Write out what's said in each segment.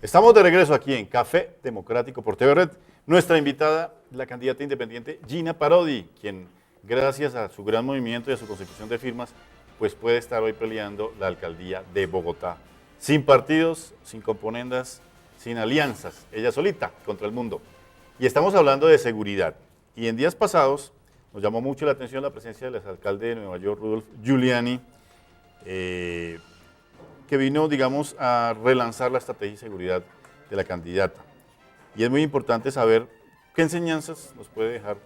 Estamos de regreso aquí en Café Democrático por TV Red. Nuestra invitada, la candidata independiente Gina Parodi, quien gracias a su gran movimiento y a su consecución de firmas, pues puede estar hoy peleando la alcaldía de Bogotá. Sin partidos, sin componendas, sin alianzas, ella solita contra el mundo. Y estamos hablando de seguridad. Y en días pasados nos llamó mucho la atención la presencia del exalcalde de Nueva York, Rudolph Giuliani, que vino, digamos, a relanzar la estrategia de seguridad de la candidata. Y es muy importante saber qué enseñanzas nos puede dejar,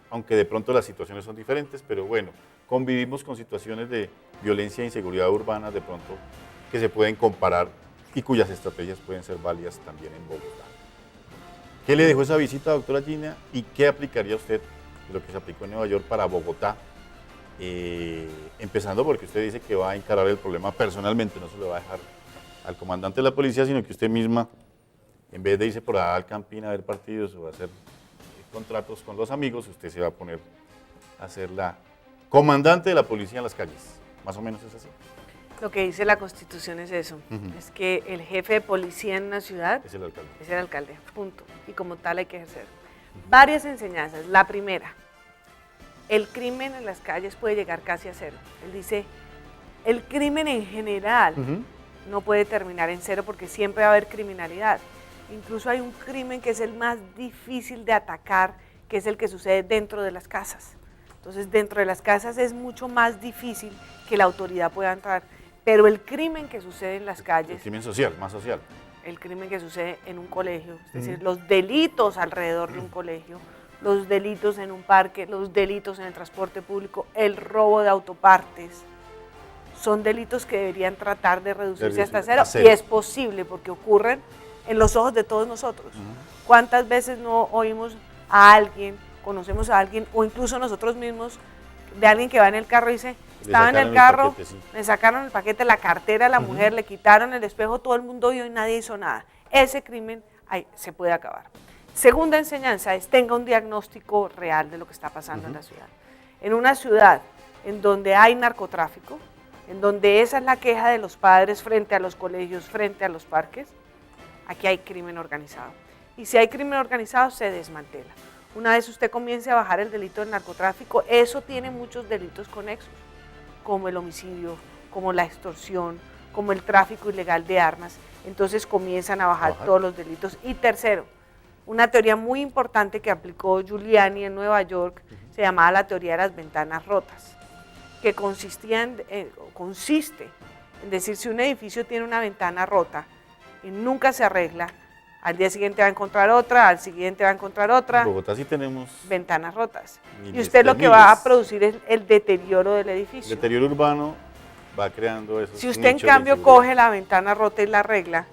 aunque de pronto las situaciones son diferentes, pero bueno, convivimos con situaciones de violencia e inseguridad urbana de pronto que se pueden comparar y cuyas estrategias pueden ser válidas también en Bogotá. ¿Qué le dejó esa visita, doctora Gina, y qué aplicaría usted de lo que se aplicó en Nueva York para Bogotá? Empezando porque usted dice que va a encarar el problema personalmente, no se lo va a dejar al comandante de la policía, sino que usted misma, en vez de irse por allá al Campín a ver partidos o a hacer contratos con los amigos, usted se va a poner a ser la comandante de la policía en las calles. Más o menos es así. Lo que dice la Constitución es eso, es que el jefe de policía en una ciudad Es el alcalde. es el alcalde, punto. Y como tal hay que ejercer. Varias enseñanzas. La primera, el crimen en las calles puede llegar casi a cero. Él dice, el crimen en general no puede terminar en cero porque siempre va a haber criminalidad. Incluso hay un crimen que es el más difícil de atacar, que es el que sucede dentro de las casas. Entonces, dentro de las casas es mucho más difícil que la autoridad pueda entrar. Pero el crimen que sucede en las calles... El crimen social, más social. El crimen que sucede en un colegio, es decir, los delitos alrededor de un colegio, los delitos en un parque, los delitos en el transporte público, el robo de autopartes, son delitos que deberían tratar de reducirse hasta cero, y es posible porque ocurren en los ojos de todos nosotros. ¿Cuántas veces no oímos a alguien, conocemos a alguien, o incluso nosotros mismos, de alguien que va en el carro y dice, estaba en el carro, paquete, sí. le sacaron el paquete, la cartera a la mujer, le quitaron el espejo, todo el mundo vio y nadie hizo nada? Ese crimen se puede acabar. Segunda enseñanza es tenga un diagnóstico real de lo que está pasando en la ciudad. En una ciudad en donde hay narcotráfico, en donde esa es la queja de los padres frente a los colegios, frente a los parques, aquí hay crimen organizado. Y si hay crimen organizado, se desmantela. Una vez usted comience a bajar el delito del narcotráfico, eso tiene muchos delitos conexos, como el homicidio, como la extorsión, como el tráfico ilegal de armas. Entonces comienzan a bajar todos los delitos. Y tercero, una teoría muy importante que aplicó Giuliani en Nueva York, se llamaba la teoría de las ventanas rotas, que consiste en decir, si un edificio tiene una ventana rota y nunca se arregla, al día siguiente va a encontrar otra, al siguiente va a encontrar otra. En Bogotá sí tenemos ventanas rotas. Y usted lo que va a producir es el deterioro del edificio. El deterioro urbano va creando esos. Si usted en cambio coge la ventana rota y la arregla,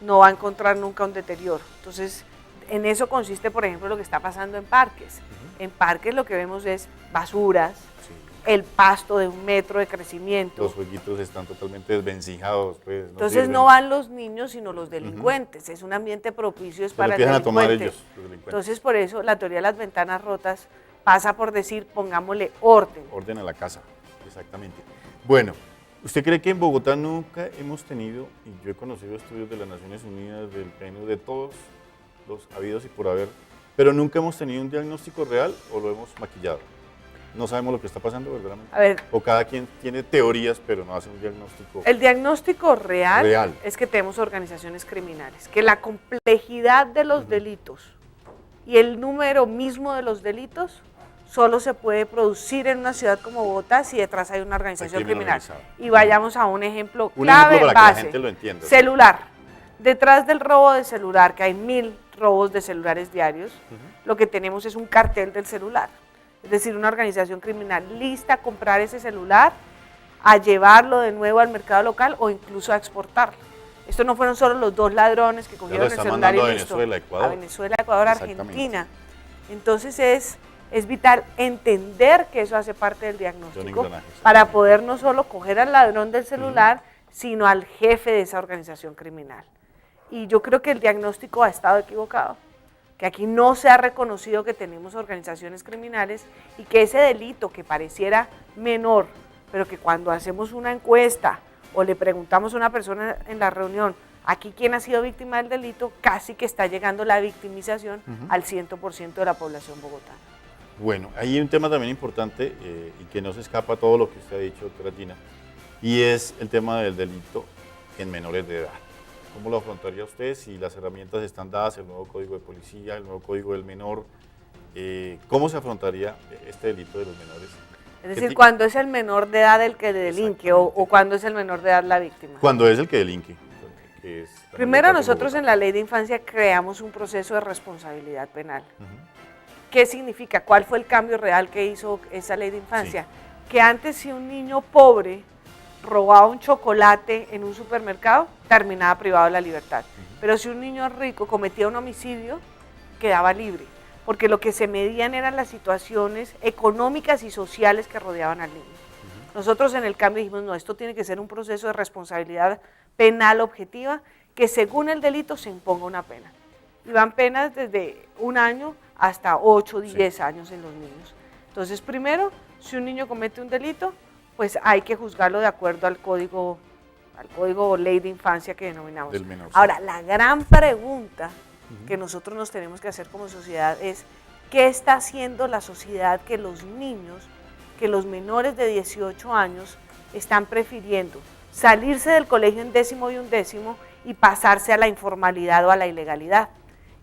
no va a encontrar nunca un deterioro. Entonces, en eso consiste, por ejemplo, lo que está pasando en parques. En parques lo que vemos es basuras, el pasto de 1 metro de crecimiento. Los jueguitos están totalmente desvencijados. Pues, Entonces no van los niños, sino los delincuentes. Es un ambiente propicio para el delincuente. A tomar ellos, los delincuentes. Entonces, por eso la teoría de las ventanas rotas pasa por decir, pongámosle orden. Orden a la casa, exactamente. Bueno, ¿usted cree que en Bogotá nunca hemos tenido, y yo he conocido estudios de las Naciones Unidas, del PNUD, de todos los habidos y por haber, pero nunca hemos tenido un diagnóstico real o lo hemos maquillado? No sabemos lo que está pasando verdaderamente. A ver, o cada quien tiene teorías, pero no hace un diagnóstico. El diagnóstico real es que tenemos organizaciones criminales, que la complejidad de los delitos y el número mismo de los delitos solo se puede producir en una ciudad como Bogotá si detrás hay una organización criminal. Y vayamos a un ejemplo clave, para base, que la gente lo entienda. Celular. Detrás del robo de celular, que hay 1000 robos de celulares diarios, lo que tenemos es un cartel del celular. Es decir, una organización criminal lista a comprar ese celular, a llevarlo de nuevo al mercado local o incluso a exportarlo. Esto no fueron solo los 2 ladrones que cogieron el celular y listo. A Venezuela, Ecuador, Argentina. Entonces es vital entender que eso hace parte del diagnóstico para poder no solo coger al ladrón del celular, sino al jefe de esa organización criminal. Y yo creo que el diagnóstico ha estado equivocado, que aquí no se ha reconocido que tenemos organizaciones criminales y que ese delito que pareciera menor, pero que cuando hacemos una encuesta o le preguntamos a una persona en la reunión, Aquí quien ha sido víctima del delito, casi que está llegando la victimización al 100% de la población bogotana. Bueno, hay un tema también importante y que no se escapa a todo lo que usted ha dicho, doctora Gina, y es el tema del delito en menores de edad. ¿Cómo lo afrontaría usted si las herramientas están dadas, el nuevo código de policía, el nuevo código del menor? ¿Cómo se afrontaría este delito de los menores? Es decir, cuando es el menor de edad el que delinque o cuando es el menor de edad la víctima. Cuando es el que delinque. Primero nosotros en la ley de infancia creamos un proceso de responsabilidad penal. ¿Qué significa? ¿Cuál fue el cambio real que hizo esa ley de infancia? Sí. Que antes si un niño pobre robaba un chocolate en un supermercado, terminaba privado de la libertad. Pero si un niño rico cometía un homicidio, quedaba libre, porque lo que se medían eran las situaciones económicas y sociales que rodeaban al niño. Nosotros en el cambio dijimos, no, esto tiene que ser un proceso de responsabilidad penal objetiva, que según el delito se imponga una pena. Y van penas desde 1 año hasta 8, 10 años en los niños. Entonces, primero, si un niño comete un delito, pues hay que juzgarlo de acuerdo al código o ley de infancia que denominamos. Del menor, sí. Ahora, la gran pregunta que nosotros nos tenemos que hacer como sociedad es, ¿qué está haciendo la sociedad que los niños, que los menores de 18 años están prefiriendo salirse del colegio en 10º y 11º y pasarse a la informalidad o a la ilegalidad?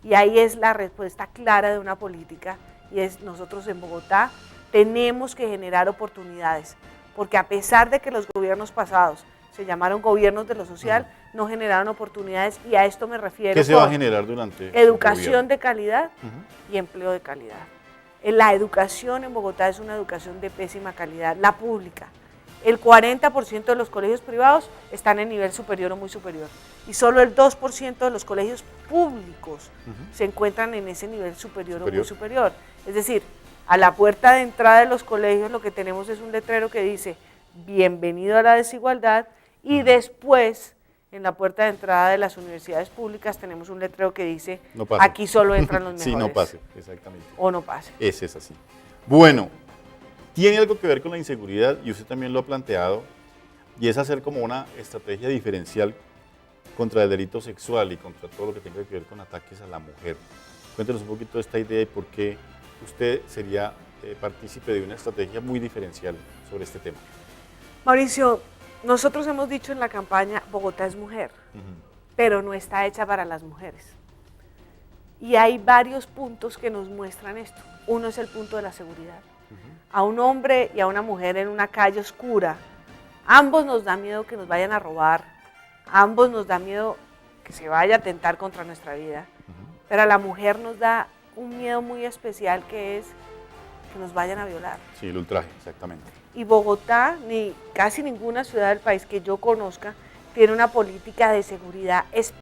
Y ahí es la respuesta clara de una política, y es nosotros en Bogotá tenemos que generar oportunidades, porque a pesar de que los gobiernos pasados se llamaron gobiernos de lo social, no generaron oportunidades, y a esto me refiero. ¿Qué se va a generar durante educación de calidad y empleo de calidad? La educación en Bogotá es una educación de pésima calidad, la pública. El 40% de los colegios privados están en nivel superior o muy superior, y solo el 2% de los colegios públicos se encuentran en ese nivel superior o muy superior. Es decir, a la puerta de entrada de los colegios lo que tenemos es un letrero que dice, bienvenido a la desigualdad, y después, en la puerta de entrada de las universidades públicas, tenemos un letrero que dice, no aquí solo entran los mejores. Sí, no pase, exactamente. O no pase. Ese es así. Bueno, tiene algo que ver con la inseguridad, y usted también lo ha planteado, y es hacer como una estrategia diferencial contra el delito sexual y contra todo lo que tenga que ver con ataques a la mujer. Cuéntenos un poquito de esta idea y por qué usted sería partícipe de una estrategia muy diferencial sobre este tema. Mauricio, nosotros hemos dicho en la campaña, Bogotá es mujer, pero no está hecha para las mujeres. Y hay varios puntos que nos muestran esto. Uno es el punto de la seguridad. A un hombre y a una mujer en una calle oscura, ambos nos da miedo que nos vayan a robar, ambos nos da miedo que se vaya a atentar contra nuestra vida, pero a la mujer nos da un miedo muy especial, que es que nos vayan a violar. Sí, el ultraje, exactamente. Y Bogotá, ni casi ninguna ciudad del país que yo conozca, tiene una política de seguridad especial.